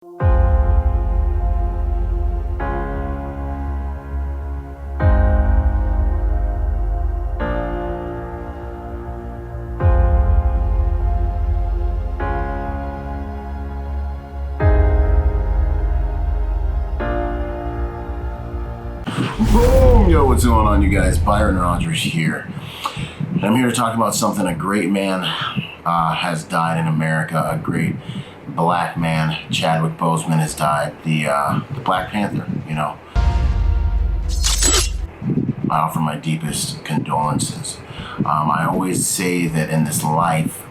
Boom! Yo, what's going on, you guys? Byron Rodgers here. And I'm here to talk about something. A great man has died in America. A great black man, Chadwick Boseman, has died. The Black Panther, you know. I offer my deepest condolences. I always say that in this life,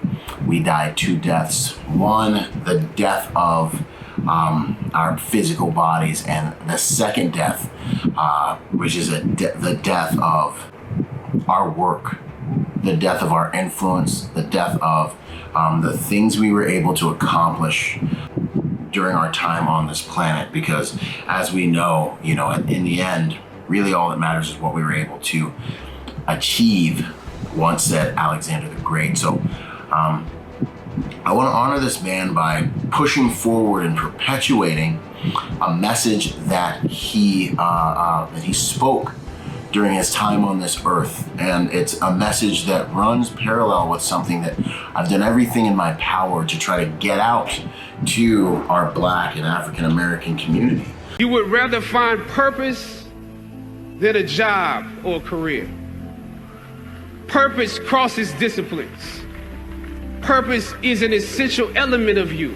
we die two deaths. One, the death of our physical bodies, and the second death, which is the death of our work, the death of our influence, the death of the things we were able to accomplish during our time on this planet. Because as we know, you know, in the end, really all that matters is what we were able to achieve, once said Alexander the Great. So I want to honor this man by pushing forward and perpetuating a message that he spoke during his time on this earth. And it's a message that runs parallel with something that I've done everything in my power to try to get out to our Black and African American community. You would rather find purpose than a job or a career. Purpose crosses disciplines. Purpose is an essential element of you.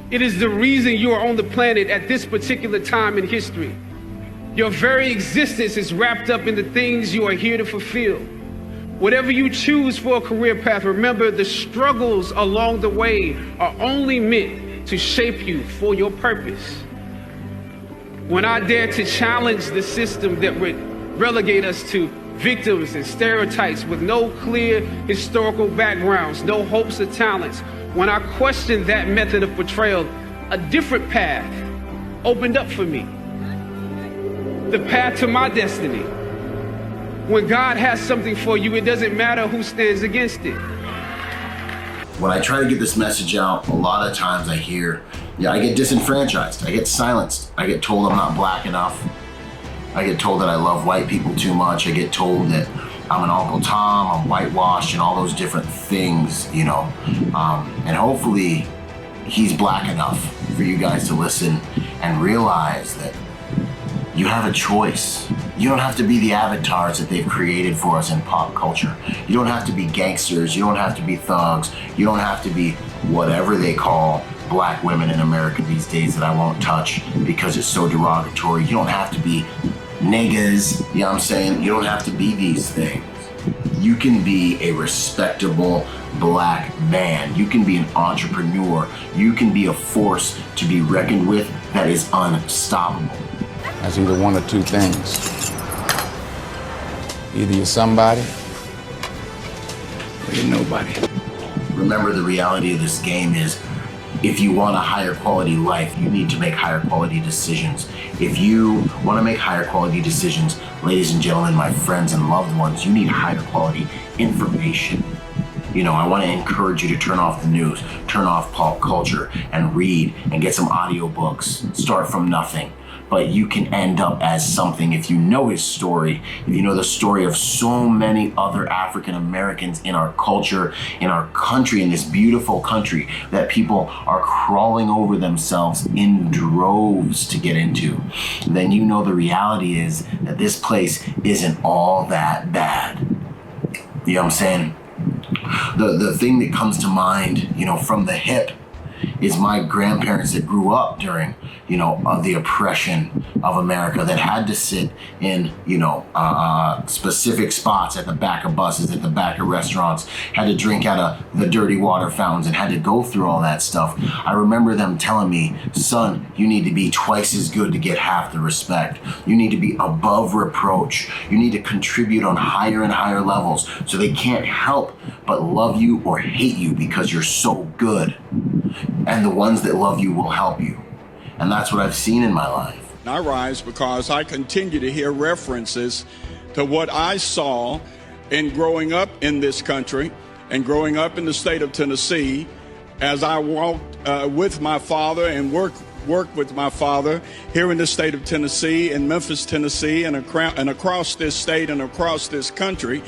It is the reason you are on the planet at this particular time in history. Your very existence is wrapped up in the things you are here to fulfill. Whatever you choose for a career path, remember the struggles along the way are only meant to shape you for your purpose. When I dare to challenge the system that would relegate us to victims and stereotypes with no clear historical backgrounds, no hopes or talents, when I questioned that method of portrayal, a different path opened up for me. The path to my destiny. When God has something for you, it doesn't matter who stands against it. When I try to get this message out, a lot of times I hear, I get disenfranchised, I get silenced, I get told I'm not black enough. I get told that I love white people too much. I get told that I'm an Uncle Tom, I'm whitewashed, and all those different things, you know. And hopefully he's black enough for you guys to listen and realize that you have a choice. You don't have to be the avatars that they've created for us in pop culture. You don't have to be gangsters. You don't have to be thugs. You don't have to be whatever they call black women in America these days that I won't touch because it's so derogatory. You don't have to be niggas, you know what I'm saying? You don't have to be these things. You can be a respectable black man. You can be an entrepreneur. You can be a force to be reckoned with that is unstoppable. That's either one or two things. Either you're somebody or you're nobody. Remember, the reality of this game is, if you want a higher quality life, you need to make higher quality decisions. If you want to make higher quality decisions, ladies and gentlemen, my friends and loved ones, you need higher quality information. You know, I want to encourage you to turn off the news, turn off pop culture, and read and get some audiobooks. Start from nothing. But you can end up as something if you know his story, if you know the story of so many other African Americans in our culture, in our country, in this beautiful country that people are crawling over themselves in droves to get into. Then you know the reality is that this place isn't all that bad. You know what I'm saying? The thing that comes to mind, you know, from the hip is my grandparents that grew up during, you know, the oppression of America, that had to sit in, you know, specific spots at the back of buses, at the back of restaurants, had to drink out of the dirty water fountains and had to go through all that stuff. I remember them telling me, son, you need to be twice as good to get half the respect. You need to be above reproach. You need to contribute on higher and higher levels so they can't help but love you or hate you because you're so good. And the ones that love you will help you. And that's what I've seen in my life. I rise because I continue to hear references to what I saw in growing up in this country and growing up in the state of Tennessee as I walked with my father and worked worked with my father here in the state of Tennessee, in Memphis, Tennessee, and across this state and across this country,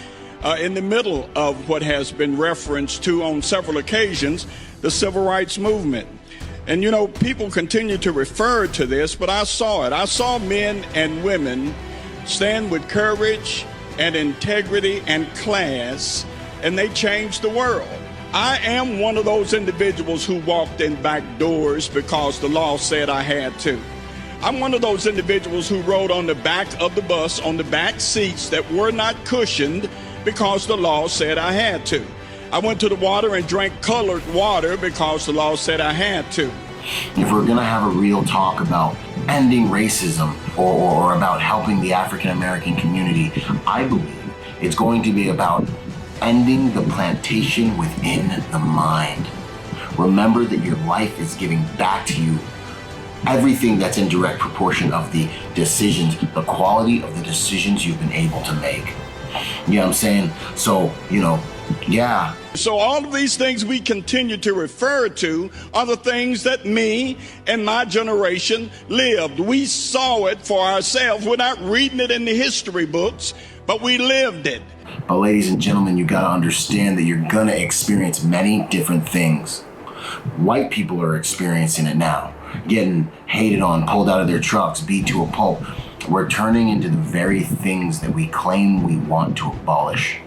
in the middle of what has been referenced to on several occasions, the civil rights movement. And you know, people continue to refer to this, but I saw it. I saw men and women stand with courage and integrity and class, and they changed the world. I am one of those individuals who walked in back doors because the law said I had to. I'm one of those individuals who rode on the back of the bus, on the back seats that were not cushioned because the law said I had to. I went to the water and drank colored water because the law said I had to. If we're gonna have a real talk about ending racism or about helping the African American community, I believe it's going to be about ending the plantation within the mind. Remember that your life is giving back to you everything that's in direct proportion of the decisions, the quality of the decisions you've been able to make. You know what I'm saying? So, you know, yeah. So all of these things we continue to refer to are the things that me and my generation lived. We saw it for ourselves. We're not reading it in the history books, but we lived it. But ladies and gentlemen, you gotta understand that you're gonna experience many different things. White people are experiencing it now, getting hated on, pulled out of their trucks, beat to a pulp. We're turning into the very things that we claim we want to abolish.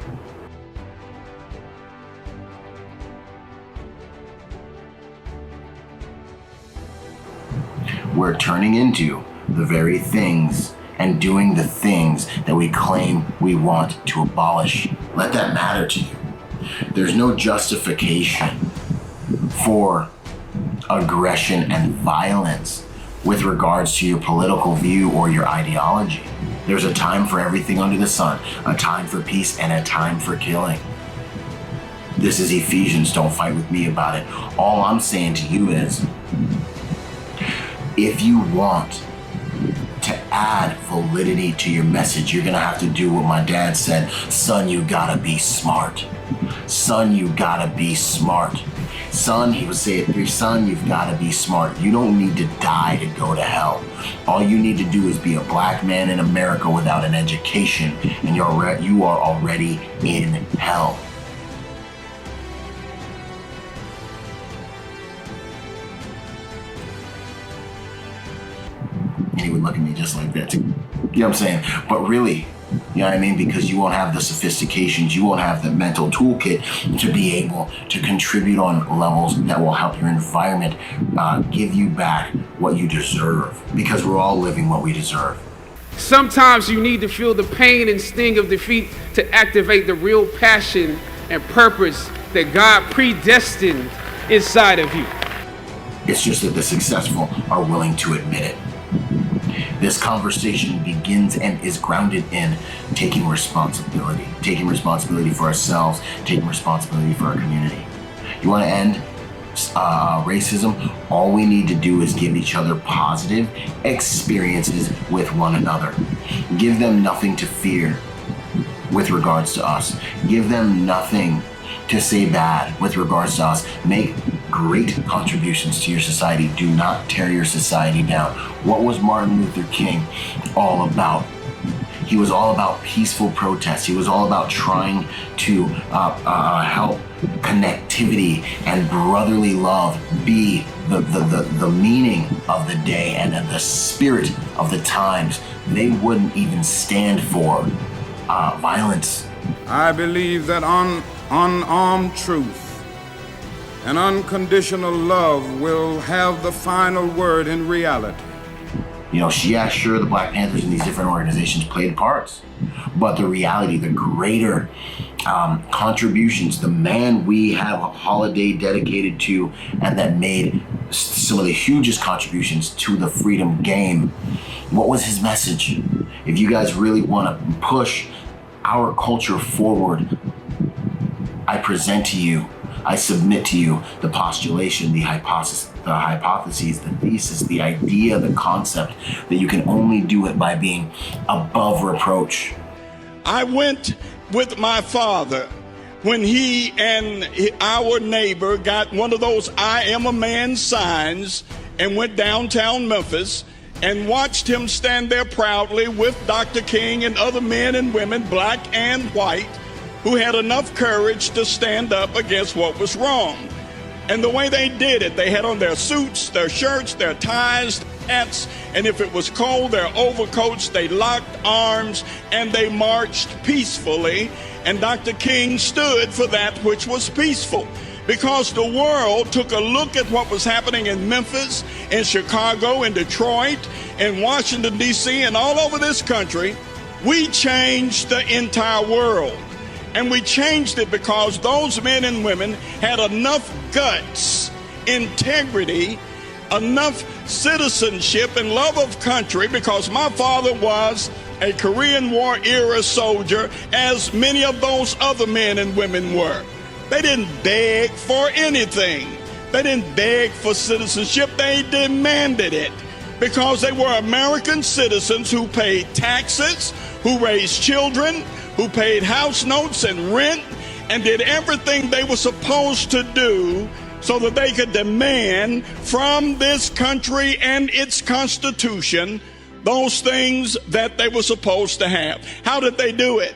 We're turning into the very things and doing the things that we claim we want to abolish. Let that matter to you. There's no justification for aggression and violence with regards to your political view or your ideology. There's a time for everything under the sun, a time for peace and a time for killing. This is Ephesians, don't fight with me about it. All I'm saying to you is, if you want to add validity to your message, you're gonna have to do what my dad said, son, you gotta be smart. Son, you gotta be smart. Son, he would say it through, son, you've gotta be smart. You don't need to die to go to hell. All you need to do is be a black man in America without an education, and you are already in hell. And he would look at me just like that too. You know what I'm saying? But really, you know what I mean? Because you won't have the sophistications, you won't have the mental toolkit to be able to contribute on levels that will help your environment give you back what you deserve. Because we're all living what we deserve. Sometimes you need to feel the pain and sting of defeat to activate the real passion and purpose that God predestined inside of you. It's just that the successful are willing to admit it. This conversation begins and is grounded in taking responsibility for ourselves, taking responsibility for our community. You want to end racism? All we need to do is give each other positive experiences with one another. Give them nothing to fear with regards to us. Give them nothing to say bad with regards to us. Make great contributions to your society. Do not tear your society down. What was Martin Luther King all about? He was all about peaceful protest. He was all about trying to help connectivity and brotherly love be the meaning of the day and the spirit of the times. They wouldn't even stand for violence. I believe that unarmed truth and unconditional love will have the final word in reality. You know, yeah, sure, the Black Panthers and these different organizations played parts, but the reality, the greater contributions, the man we have a holiday dedicated to and that made some of the hugest contributions to the freedom game, what was his message? If you guys really want to push our culture forward, I present to you, I submit to you the postulation, the hypotheses, the thesis, the idea, the concept that you can only do it by being above reproach. I went with my father when he and our neighbor got one of those I am a man signs and went downtown Memphis and watched him stand there proudly with Dr. King and other men and women, black and white, who had enough courage to stand up against what was wrong. And the way they did it, they had on their suits, their shirts, their ties, hats, and if it was cold, their overcoats. They locked arms and they marched peacefully. And Dr. King stood for that which was peaceful, because the world took a look at what was happening in Memphis, in Chicago, in Detroit, in Washington, D.C., and all over this country. We changed the entire world. And we changed it because those men and women had enough guts, integrity, enough citizenship and love of country, because my father was a Korean War era soldier, as many of those other men and women were. They didn't beg for anything. They didn't beg for citizenship. They demanded it, because they were American citizens who paid taxes, who raised children, who paid house notes and rent, and did everything they were supposed to do so that they could demand from this country and its Constitution those things that they were supposed to have. How did they do it?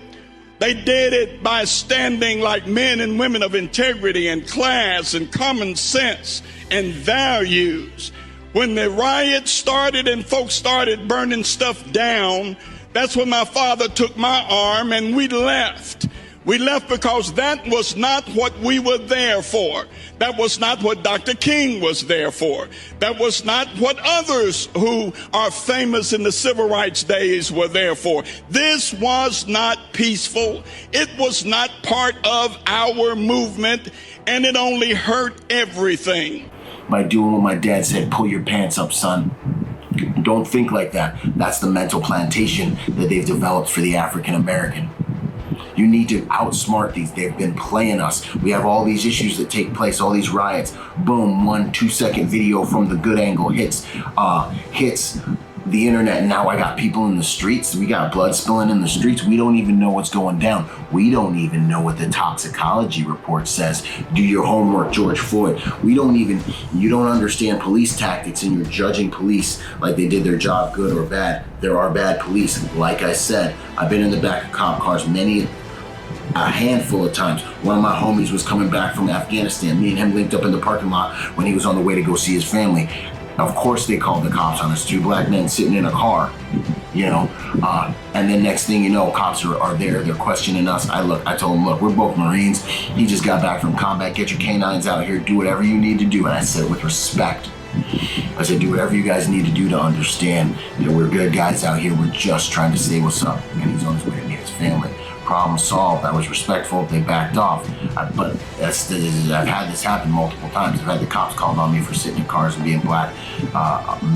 They did it by standing like men and women of integrity and class and common sense and values. When the riots started and folks started burning stuff down, that's when my father took my arm and we left. We left because that was not what we were there for. That was not what Dr. King was there for. That was not what others who are famous in the civil rights days were there for. This was not peaceful. It was not part of our movement, and it only hurt everything. By doing what my dad said, pull your pants up, son. Don't think like that. That's the mental plantation that they've developed for the African American. You need to outsmart these. They've been playing us. We have all these issues that take place, all these riots. Boom, 1-2 second video from the good angle hits the internet. And now I got people in the streets. We got blood spilling in the streets. We don't even know what's going down. We don't even know what the toxicology report says. Do your homework, George Floyd. You don't understand police tactics, and you're judging police like they did their job, good or bad. There are bad police. Like I said, I've been in the back of cop cars a handful of times. One of my homies was coming back from Afghanistan. Me and him linked up in the parking lot when he was on the way to go see his family. Of course they called the cops on us, 2 black men sitting in a car, and then next thing you know, cops are there, they're questioning us. I told them, look, we're both Marines. He just got back from combat. Get your canines out here, do whatever you need to do. And I said it with respect. I said, do whatever you guys need to do to understand that we're good guys out here. We're just trying to say what's up. And he's on his way to meet his family. Problem solved. I was respectful. They backed off. But I've had this happen multiple times. I've had the cops called on me for sitting in cars and being black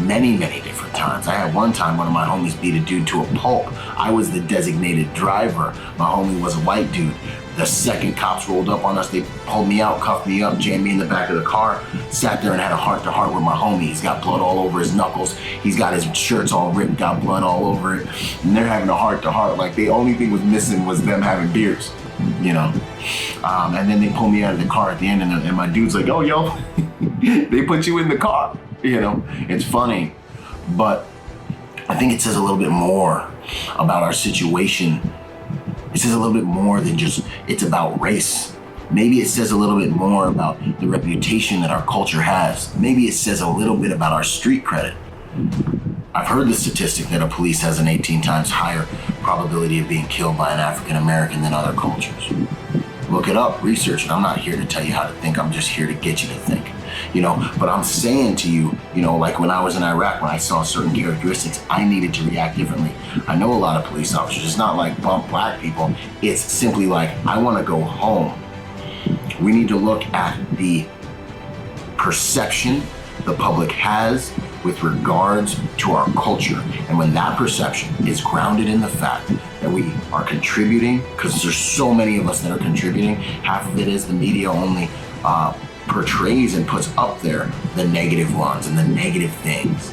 many different times. I had one time one of my homies beat a dude to a pulp. I was the designated driver. My homie was a white dude. The second cops rolled up on us, they pulled me out, cuffed me up, jammed me in the back of the car, sat there and had a heart-to-heart with my homie. He's got blood all over his knuckles. He's got his shirts all ripped, got blood all over it. And they're having a heart-to-heart. Like, the only thing was missing was them having beers, And then they pull me out of the car at the end, and my dude's like, oh, yo, they put you in the car. It's funny. But I think it says a little bit more about our situation. It says a little bit more than just it's about race. Maybe it says a little bit more about the reputation that our culture has. Maybe it says a little bit about our street credit. I've heard the statistic that a police has an 18 times higher probability of being killed by an African American than other cultures. Look it up, research it. I'm not here to tell you how to think. I'm just here to get you to think. But I'm saying to you, like when I was in Iraq, when I saw certain characteristics, I needed to react differently. I know a lot of police officers. It's not like bump black people. It's simply like, I want to go home. We need to look at the perception the public has with regards to our culture. And when that perception is grounded in the fact that we are contributing, because there's so many of us that are contributing, half of it is the media only portrays and puts up there the negative ones and the negative things.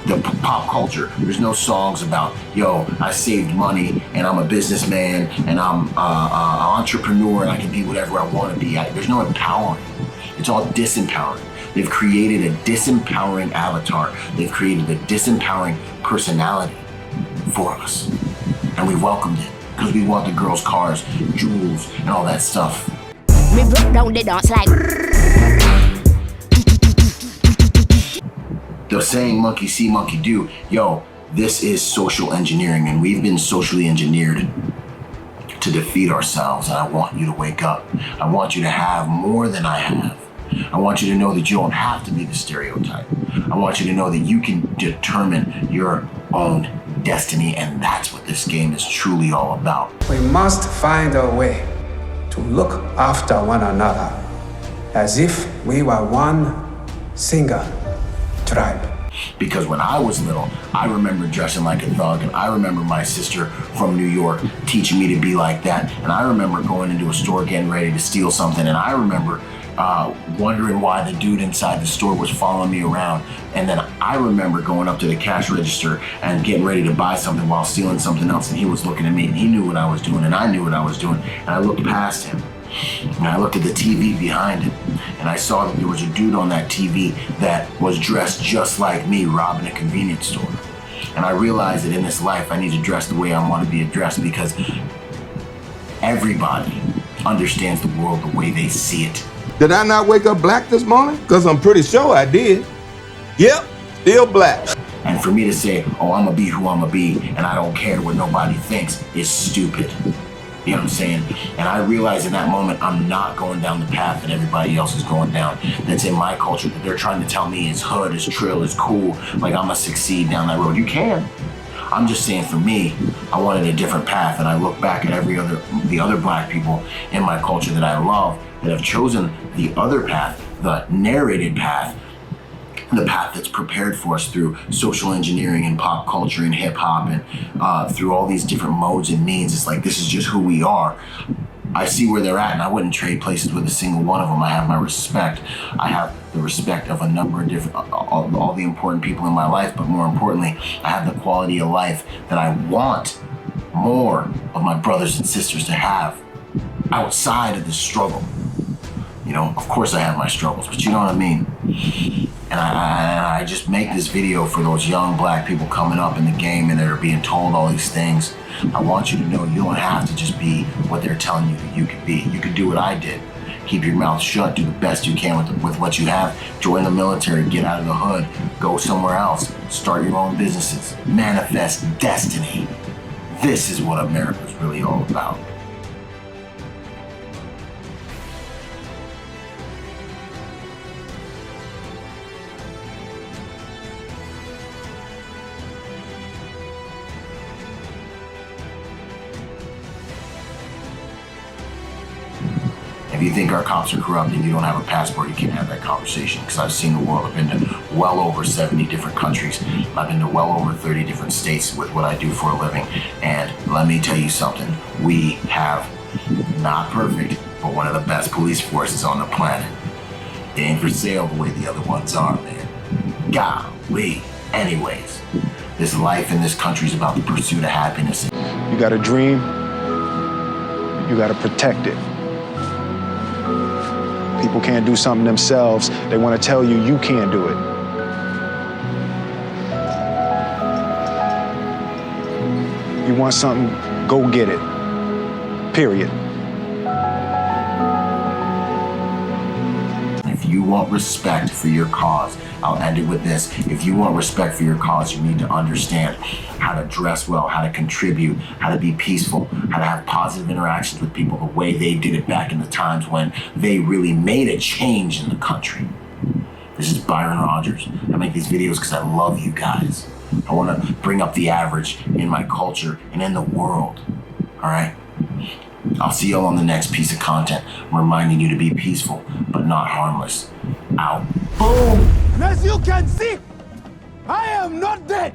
The pop culture, there's no songs about, yo, I saved money and I'm a businessman and I'm an entrepreneur and I can be whatever I want to be. There's no empowering. It's all disempowering. They've created a disempowering avatar. They've created a disempowering personality for us. And we welcomed it because we want the girls' cars, jewels, and all that stuff. Me broke down the dance like. The saying monkey see, monkey do. Yo, this is social engineering, and we've been socially engineered to defeat ourselves. And I want you to wake up. I want you to have more than I have. I want you to know that you don't have to be the stereotype. I want you to know that you can determine your own destiny, and that's what this game is truly all about. We must find a way to look after one another as if we were one single tribe. Because when I was little, I remember dressing like a thug, and I remember my sister from New York teaching me to be like that, and I remember going into a store getting ready to steal something, and I remember wondering why the dude inside the store was following me around. And then I remember going up to the cash register and getting ready to buy something while stealing something else, and he was looking at me, and he knew what I was doing, and I knew what I was doing, and I looked past him, and I looked at the TV behind him, and I saw that there was a dude on that TV that was dressed just like me, robbing a convenience store. And I realized that in this life, I need to dress the way I want to be addressed, because everybody understands the world the way they see it. Did I not wake up black this morning? Because I'm pretty sure I did. Yep, still black. And for me to say, oh, I'm gonna be who I'm gonna be, and I don't care what nobody thinks, is stupid. You know what I'm saying? And I realize in that moment, I'm not going down the path that everybody else is going down. That's in my culture, that they're trying to tell me is hood, is trill, is cool, like I'm gonna succeed down that road. You can. I'm just saying, for me, I wanted a different path, and I look back at the other black people in my culture that I love, that have chosen the other path, the narrated path, the path that's prepared for us through social engineering and pop culture and hip hop and through all these different modes and means. It's like, this is just who we are. I see where they're at, and I wouldn't trade places with a single one of them. I have my respect. I have the respect of a number of different, all the important people in my life, but more importantly, I have the quality of life that I want more of my brothers and sisters to have outside of the struggle. You know, of course I have my struggles, but you know what I mean? And I just make this video for those young black people coming up in the game and that are being told all these things. I want you to know you don't have to just be what they're telling you that you can be. You can do what I did. Keep your mouth shut, do the best you can with what you have. Join the military, get out of the hood, go somewhere else, start your own businesses, manifest destiny. This is what America's really all about. If you think our cops are corrupt and you don't have a passport, you can't have that conversation, because I've seen the world. I've been to well over 70 different countries. I've been to well over 30 different states with what I do for a living. And let me tell you something. We have, not perfect, but one of the best police forces on the planet. They ain't for sale the way the other ones are, man. Golly. Anyways, this life in this country is about the pursuit of happiness. You got a dream, you got to protect it. People can't do something themselves. They want to tell you you can't do it. You want something, go get it. Period. If you want respect for your cause, I'll end it with this. If you want respect for your cause, you need to understand how to dress well, how to contribute, how to be peaceful, how to have positive interactions with people the way they did it back in the times when they really made a change in the country. This is Byron Rodgers. I make these videos because I love you guys. I want to bring up the average in my culture and in the world. All right? I'll see y'all on the next piece of content. I'm reminding you to be peaceful, but not harmless. Out. Boom! And as you can see, I am not dead.